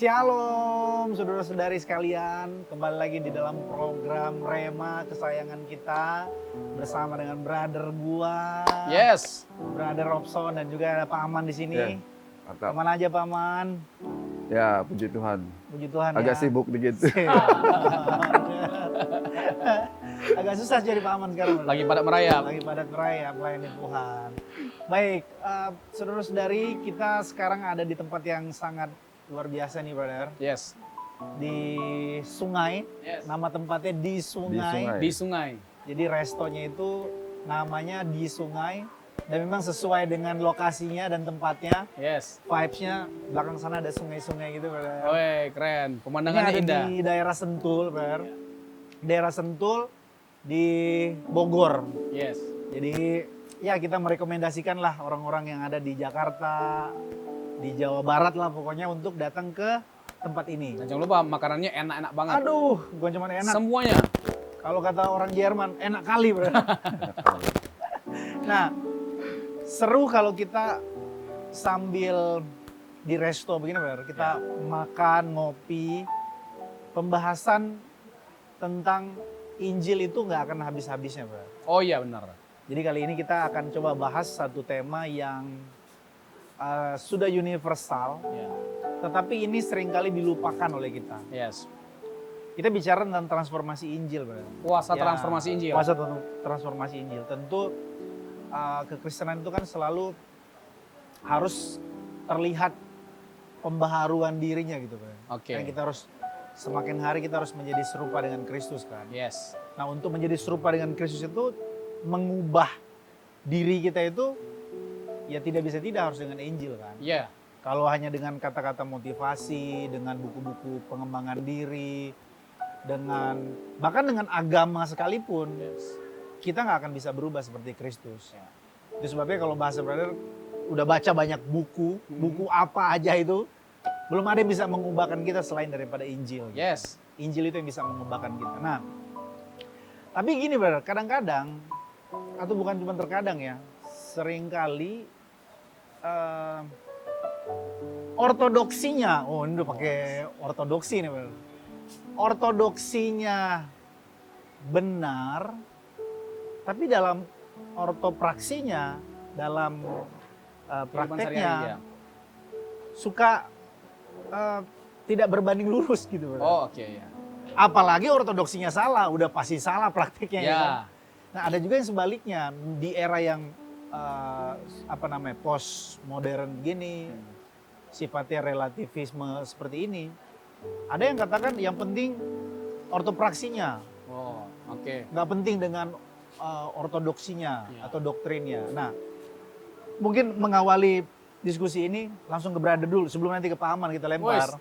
Shalom, saudara-saudari sekalian. Kembali lagi di dalam program Rema kesayangan kita bersama dengan brother gua. Yes. Brother Robson dan juga ada Pak Aman di sini. Ya, mantap. Kemana aja Pak Aman? Ya, puji Tuhan. Puji Tuhan Agak ya. sibuk dikit. Agak susah jadi Pak Aman sekarang. Lagi pada merayap. Lagi padat merayap melayani Tuhan. Baik, saudara-saudari, kita sekarang ada di tempat yang sangat luar biasa nih, brother. Yes. Di sungai. Yes. Nama tempatnya di sungai. sungai. Di sungai. Jadi restonya itu namanya di sungai. Dan memang sesuai dengan lokasinya dan tempatnya. Yes. Vibes-nya belakang sana ada sungai-sungai gitu, brother. Woi, keren. Ini Pemandangannya ada indah. di daerah Sentul, brother. Daerah Sentul di Bogor. Yes. Jadi ya kita merekomendasikan lah orang-orang yang ada di Jakarta, di Jawa Barat lah pokoknya untuk datang ke tempat ini. Dan jangan lupa makanannya enak-enak banget. Aduh, bukan cuma enak. Semuanya. Kalau kata orang Jerman, enak kali, bro. Nah, seru kalau kita sambil di resto begini, bro. Kita makan, ngopi, pembahasan tentang Injil itu nggak akan habis-habisnya, bro. Oh iya benar. Jadi kali ini kita akan coba bahas satu tema yang sudah universal, Ya. tetapi ini seringkali dilupakan oleh kita. Yes. Kita bicara tentang transformasi Injil, bro. Puasa Ya, transformasi Injil. Puasa transformasi Injil. Tentu kekristenan itu kan selalu harus terlihat pembaharuan dirinya gitu, bro. Oke. Karena kita harus semakin hari kita harus menjadi serupa dengan Kristus kan. Yes. Nah, untuk menjadi serupa dengan Kristus itu mengubah diri kita itu ya tidak bisa tidak harus dengan Injil kan. Iya. Kalau hanya dengan kata-kata motivasi, dengan buku-buku pengembangan diri, dengan bahkan dengan agama sekalipun, Yes. kita nggak akan bisa berubah seperti Kristus. Ya. Itu sebabnya kalau bahasa brother udah baca banyak buku, buku apa aja itu, belum ada yang bisa mengubahkan kita selain daripada Injil. Yes. Injil itu yang bisa mengubahkan kita. Nah, tapi gini brother, kadang-kadang, atau bukan cuma terkadang ya, seringkali ortodoksinya, oh ini udah pakai ortodoksi nih brother. Ortodoksinya benar, tapi dalam ortopraksinya, dalam Kehidupan prakteknya, sehari-hari, ya. suka tidak berbanding lurus gitu brother. Oh oke ya. Apalagi ortodoksinya salah, udah pasti salah praktiknya. Ya. Kan? Nah ada juga yang sebaliknya, di era yang post modern gini, sifatnya relativisme seperti ini, ada yang katakan yang penting ortopraksinya, Oh oke. nggak penting dengan ortodoksinya Ya. atau doktrinnya. Nah mungkin mengawali diskusi ini langsung ke Brother dulu sebelum nanti ke Pak Aman kita lempar.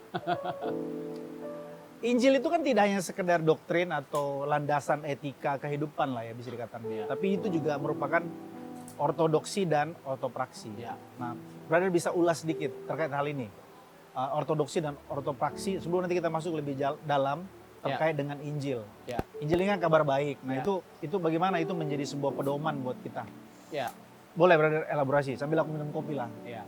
Injil itu kan tidak hanya sekedar doktrin atau landasan etika kehidupan lah ya bisa dikatakan. Ya. Tapi itu juga merupakan ortodoksi dan ortopraksi. Ya. Nah, brother bisa ulas sedikit terkait hal ini. Ortodoksi dan ortopraksi sebelum nanti kita masuk lebih dalam terkait dengan Injil. Ya. Injil ini kan kabar baik. Nah, Ya. itu bagaimana itu menjadi sebuah pedoman buat kita. Ya. Boleh brother elaborasi sambil aku minum kopi lah. Ya.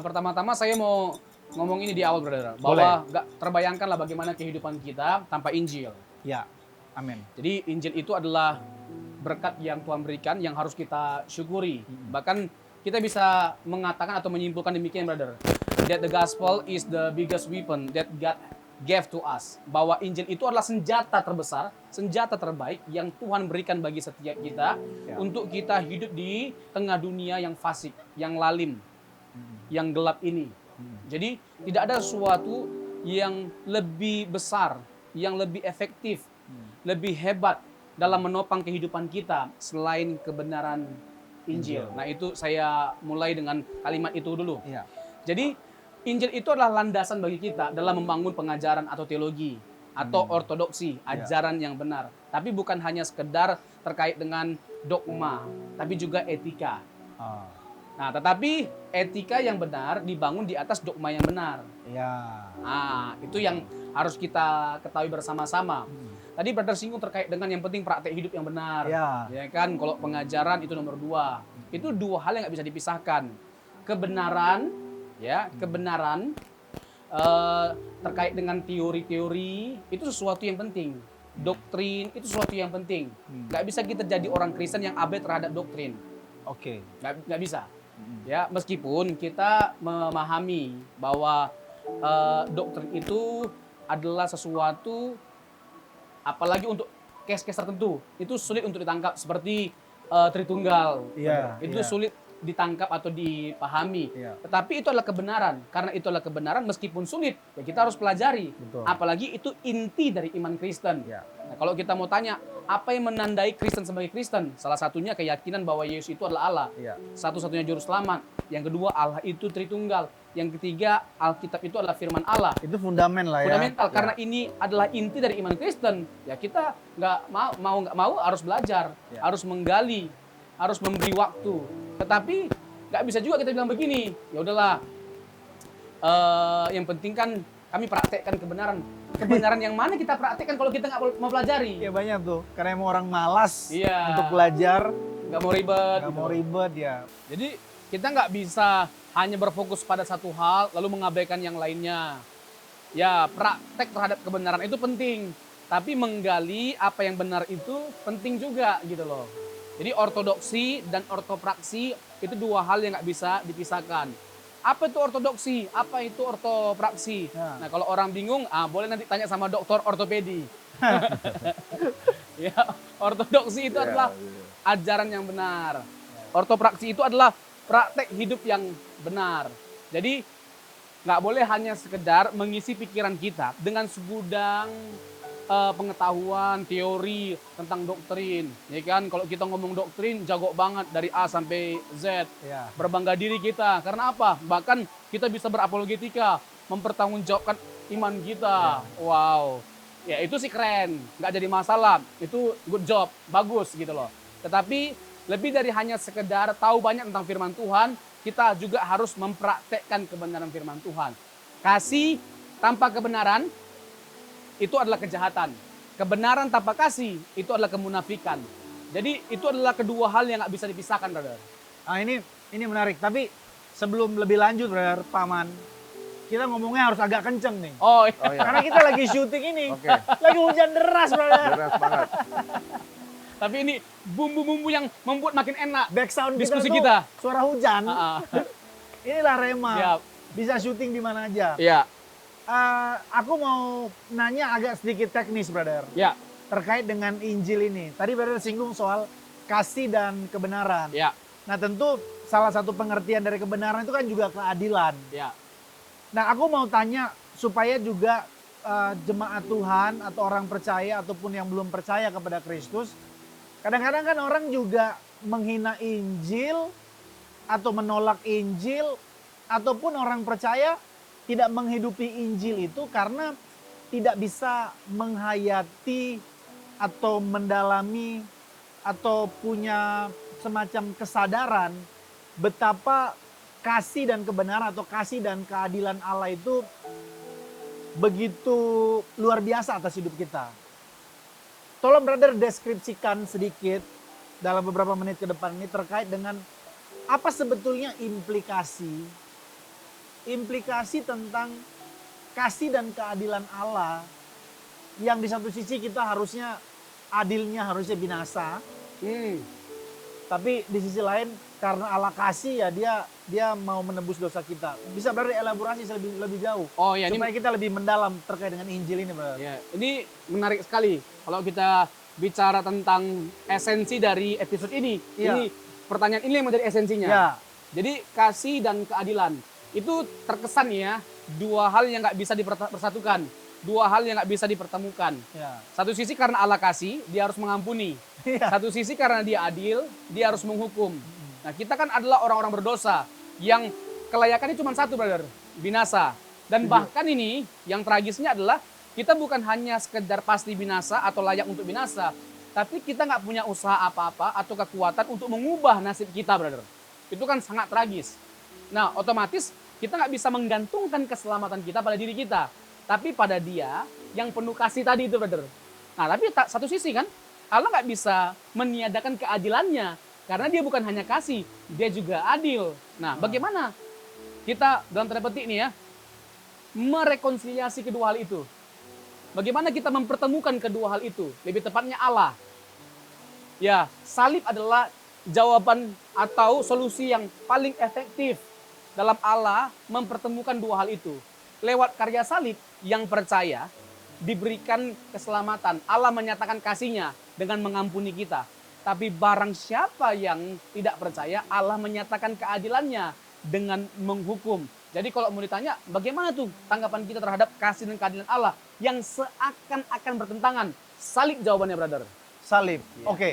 Pertama-tama saya mau ngomong ini di awal, brother, bahwa nggak terbayangkan lah bagaimana kehidupan kita tanpa Injil. Ya. Amin. Jadi Injil itu adalah berkat yang Tuhan berikan yang harus kita syukuri. Bahkan kita bisa mengatakan atau menyimpulkan demikian, brother, that the gospel is the biggest weapon that God gave to us. Bahwa Injil itu adalah senjata terbesar, senjata terbaik yang Tuhan berikan bagi setiap kita untuk kita hidup di tengah dunia yang fasik, yang lalim, yang gelap ini. Jadi tidak ada sesuatu yang lebih besar, yang lebih efektif, lebih hebat dalam menopang kehidupan kita selain kebenaran Injil. Nah itu saya mulai dengan kalimat itu dulu. Iya. Jadi Injil itu adalah landasan bagi kita dalam membangun pengajaran atau teologi atau ortodoksi, ajaran yang benar. Tapi bukan hanya sekedar terkait dengan dogma, tapi juga etika. Nah, tetapi etika yang benar dibangun di atas dogma yang benar. Ya. Nah, itu yang harus kita ketahui bersama-sama. Tadi brother singgung terkait dengan yang penting praktek hidup yang benar. Ya. Ya kan, kalau pengajaran itu nomor 2. Itu dua hal yang nggak bisa dipisahkan. Kebenaran, ya, kebenaran terkait dengan teori-teori itu sesuatu yang penting. Doktrin itu sesuatu yang penting. Nggak bisa kita jadi orang Kristen yang abai terhadap doktrin. Oke. Nggak bisa. Ya, meskipun kita memahami bahwa doktrin itu adalah sesuatu, apalagi untuk case-case tertentu, itu sulit untuk ditangkap seperti Tritunggal. Iya, Itu iya. sulit ditangkap atau dipahami. Iya. Tetapi itu adalah kebenaran. Karena itu adalah kebenaran meskipun sulit, ya kita harus pelajari. Betul. Apalagi itu inti dari iman Kristen. Iya. Nah, kalau kita mau tanya, apa yang menandai Kristen sebagai Kristen? Salah satunya keyakinan bahwa Yesus itu adalah Allah. Iya. Satu-satunya juru selamat. Yang kedua, Allah itu Tritunggal. Yang ketiga, Alkitab itu adalah firman Allah. Itu fundamen lah ya. Fundamental, Ya. karena ini adalah inti dari iman Kristen. Ya kita nggak mau harus belajar, Ya. harus menggali, harus memberi waktu. Tetapi nggak bisa juga kita bilang begini, ya udahlah. Yang penting kan kami praktekkan kebenaran. Kebenaran yang mana kita praktekkan kalau kita nggak mau pelajari? Iya banyak tuh. Karena emang orang malas Iya. untuk belajar, Nggak mau ribet. nggak gitu. mau ribet ya. Jadi kita nggak bisa hanya berfokus pada satu hal lalu mengabaikan yang lainnya. Ya, praktek terhadap kebenaran itu penting, tapi menggali apa yang benar itu penting juga gitu loh. Jadi ortodoksi dan ortopraksi itu dua hal yang nggak bisa dipisahkan. Apa itu ortodoksi? Apa itu ortopraksi? Ya. Nah, kalau orang bingung, boleh nanti tanya sama dokter ortopedi. Ya, ortodoksi itu Ya, adalah ya. ajaran yang benar. Ortopraksi itu adalah praktek hidup yang benar. Jadi nggak boleh hanya sekedar mengisi pikiran kita dengan segudang pengetahuan, teori tentang doktrin. Ya kan, kalau kita ngomong doktrin jago banget dari A sampai Z. Ya. Berbangga diri kita. Karena apa? Bahkan kita bisa berapologetika, mempertanggungjawabkan iman kita. Wow. Ya itu sih keren, nggak jadi masalah. Itu good job, bagus gitu loh. Tetapi lebih dari hanya sekedar tahu banyak tentang firman Tuhan, kita juga harus mempraktekkan kebenaran firman Tuhan. Kasih tanpa kebenaran itu adalah kejahatan. Kebenaran tanpa kasih itu adalah kemunafikan. Jadi itu adalah kedua hal yang nggak bisa dipisahkan, brother. Ah ini menarik. Tapi sebelum lebih lanjut, brother, Paman, kita ngomongnya harus agak kenceng nih. Oh, iya. Oh ya. Karena kita lagi syuting ini. Oke. Lagi hujan deras, brother. Deras banget. Tapi ini bumbu-bumbu yang membuat makin enak. Background Diskusi tuh kita. suara hujan. Ah, ah. Inilah Rema. Siap. Bisa syuting di mana aja. Ya, Aku mau nanya agak sedikit teknis, brother. ya, Terkait dengan Injil ini. Tadi brother singgung soal kasih dan kebenaran. ya, Nah tentu salah satu pengertian dari kebenaran itu kan juga keadilan. ya. Nah aku mau tanya supaya juga jemaat Tuhan atau orang percaya ataupun yang belum percaya kepada Kristus. Kadang-kadang kan orang juga menghina Injil atau menolak Injil. Ataupun orang percaya tidak menghidupi Injil itu karena tidak bisa menghayati atau mendalami atau punya semacam kesadaran betapa kasih dan kebenaran atau kasih dan keadilan Allah itu begitu luar biasa atas hidup kita. Tolong brother deskripsikan sedikit dalam beberapa menit ke depan ini terkait dengan apa sebetulnya implikasi tentang kasih dan keadilan Allah yang di satu sisi kita harusnya adilnya harusnya binasa, tapi di sisi lain karena Allah kasih ya dia mau menebus dosa kita. Bisa berarti elaborasi lebih jauh Oh ya, ini supaya kita lebih mendalam terkait dengan Injil ini, Bro. ya, ini menarik sekali kalau kita bicara tentang esensi dari episode ini. Iya. Ini pertanyaan ini yang menjadi esensinya. Ya, Jadi kasih dan keadilan itu terkesan ya dua hal yang nggak bisa dipersatukan, dua hal yang nggak bisa dipertemukan. ya. Satu sisi karena Allah kasih, dia harus mengampuni. Iya. Satu sisi karena dia adil, dia harus menghukum. Nah kita kan adalah orang-orang berdosa yang kelayakannya cuma satu, brother, binasa. Dan bahkan ini yang tragisnya adalah kita bukan hanya sekedar pasti binasa atau layak untuk binasa, tapi kita nggak punya usaha apa-apa atau kekuatan untuk mengubah nasib kita, brother. Itu kan sangat tragis. Nah, otomatis kita nggak bisa menggantungkan keselamatan kita pada diri kita, tapi pada Dia yang penuh kasih tadi itu, brother. Nah, tapi satu sisi kan, Allah nggak bisa meniadakan keadilannya, karena Dia bukan hanya kasih, Dia juga adil. Nah, bagaimana kita dalam tanda petik nih ya, merekonsiliasi kedua hal itu. Bagaimana kita mempertemukan kedua hal itu? Lebih tepatnya Allah. Ya, salib adalah jawaban atau solusi yang paling efektif dalam Allah mempertemukan dua hal itu. Lewat karya salib, yang percaya diberikan keselamatan. Allah menyatakan kasih-Nya dengan mengampuni kita. Tapi barang siapa yang tidak percaya, Allah menyatakan keadilan-Nya dengan menghukum. Jadi kalau mau ditanya, bagaimana tuh tanggapan kita terhadap kasih dan keadilan Allah yang seakan-akan bertentangan? Salib jawabannya, brother. Salib. Iya. Oke.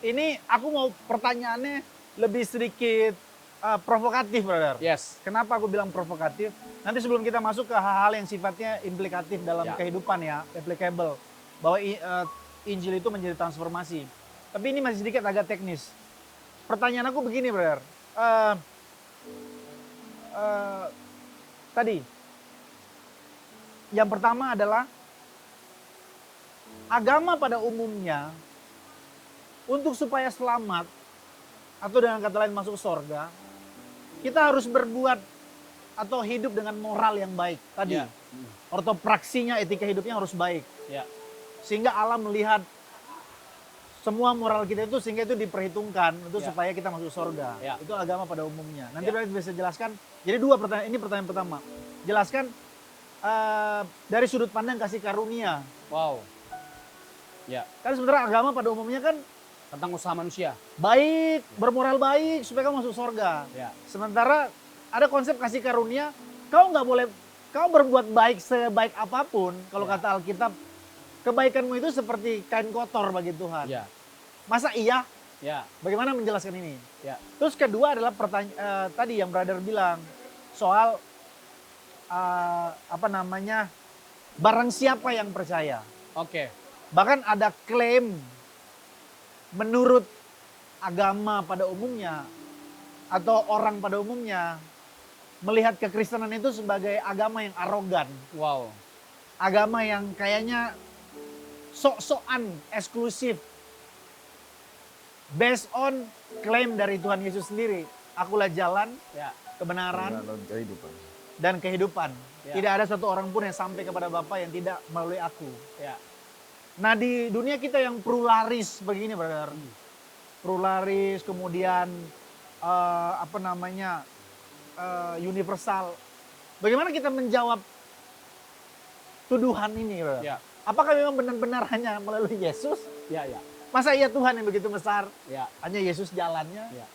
Ini aku mau pertanyaannya lebih sedikit provokatif, brother. Yes. Kenapa aku bilang provokatif? Nanti sebelum kita masuk ke hal-hal yang sifatnya implikatif dalam Ya. kehidupan ya, applicable. Bahwa Injil itu menjadi transformasi. Tapi ini masih sedikit agak teknis. Pertanyaan aku begini, brother. Tadi, yang pertama adalah agama pada umumnya untuk supaya selamat atau dengan kata lain masuk surga, kita harus berbuat atau hidup dengan moral yang baik tadi. Ya. Ortopraksinya, etika hidupnya harus baik. Ya. Sehingga Allah melihat semua moral kita itu sehingga itu diperhitungkan untuk Ya. supaya kita masuk surga. Ya. Itu agama pada umumnya. Nanti Ya. Brother bisa jelaskan. Jadi dua pertanyaan, ini pertanyaan pertama. Jelaskan dari sudut pandang kasih karunia. Wow. Ya. Kan sebenarnya agama pada umumnya kan Tentang usaha manusia. baik, bermoral baik supaya kamu masuk surga. Ya. Sementara ada konsep kasih karunia, kau nggak boleh, kau berbuat baik sebaik apapun. Kalau Ya. kata Alkitab, kebaikanmu itu seperti kain kotor bagi Tuhan. Ya. Masa iya? Ya. Bagaimana menjelaskan ini? Ya. Terus kedua adalah pertanyaan tadi yang brother bilang soal barang siapa yang percaya. Oke. Bahkan ada klaim menurut agama pada umumnya atau orang pada umumnya melihat kekristenan itu sebagai agama yang arogan, Wow. agama yang kayaknya sok-sokan eksklusif, based on klaim dari Tuhan Yesus sendiri. Akulah jalan, Ya. kebenaran, Dalam kehidupan. dan kehidupan. Ya. Tidak ada satu orang pun yang sampai kepada Bapa yang tidak melalui aku. Ya. Nah di dunia kita yang pluralis begini, brother. Pluralis, kemudian universal. Bagaimana kita menjawab tuduhan ini, brother? Ya. Apakah memang benar-benar hanya melalui Yesus? Ya. Ya. Masa iya Tuhan yang begitu besar, Ya. hanya Yesus jalannya? Ya.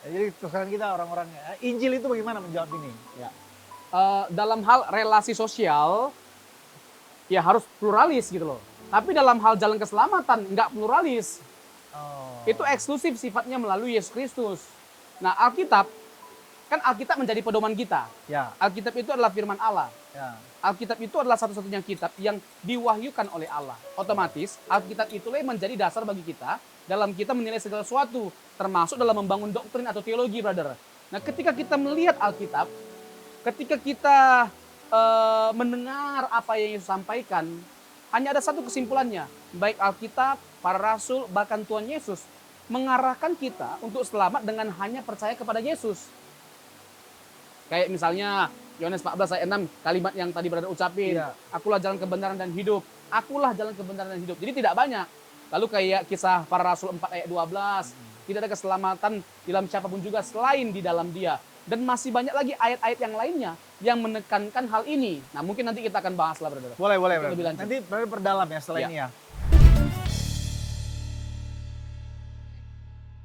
Jadi sekarang kita orang-orang Injil itu bagaimana menjawab ini? Ya. Dalam hal relasi sosial, ya harus pluralis gitu loh. Tapi dalam hal jalan keselamatan, nggak pluralis. Oh. Itu eksklusif sifatnya melalui Yesus Kristus. Nah, Alkitab menjadi pedoman kita. Ya, Alkitab itu adalah firman Allah. ya. Alkitab itu adalah satu-satunya kitab yang diwahyukan oleh Allah. Otomatis, Alkitab itulah yang menjadi dasar bagi kita dalam kita menilai segala sesuatu, termasuk dalam membangun doktrin atau teologi, brother. Nah, ketika kita melihat Alkitab, ketika kita mendengar apa yang Yesus sampaikan, hanya ada satu kesimpulannya. Baik Alkitab, para rasul, bahkan Tuhan Yesus mengarahkan kita untuk selamat dengan hanya percaya kepada Yesus. Kayak misalnya Yohanes 14 ayat 6, kalimat yang tadi berada ucapin. Iya. Akulah jalan kebenaran dan hidup. Akulah jalan kebenaran dan hidup. Jadi tidak banyak. Lalu kayak kisah para rasul 4 ayat 12. Tidak ada keselamatan di dalam siapapun juga selain di dalam Dia. Dan masih banyak lagi ayat-ayat yang lainnya yang menekankan hal ini. Nah, mungkin nanti kita akan bahas lah, brother. Boleh, Itu brother. lebih lanjut. Nanti brother perdalam ya setelah Ya. ini ya.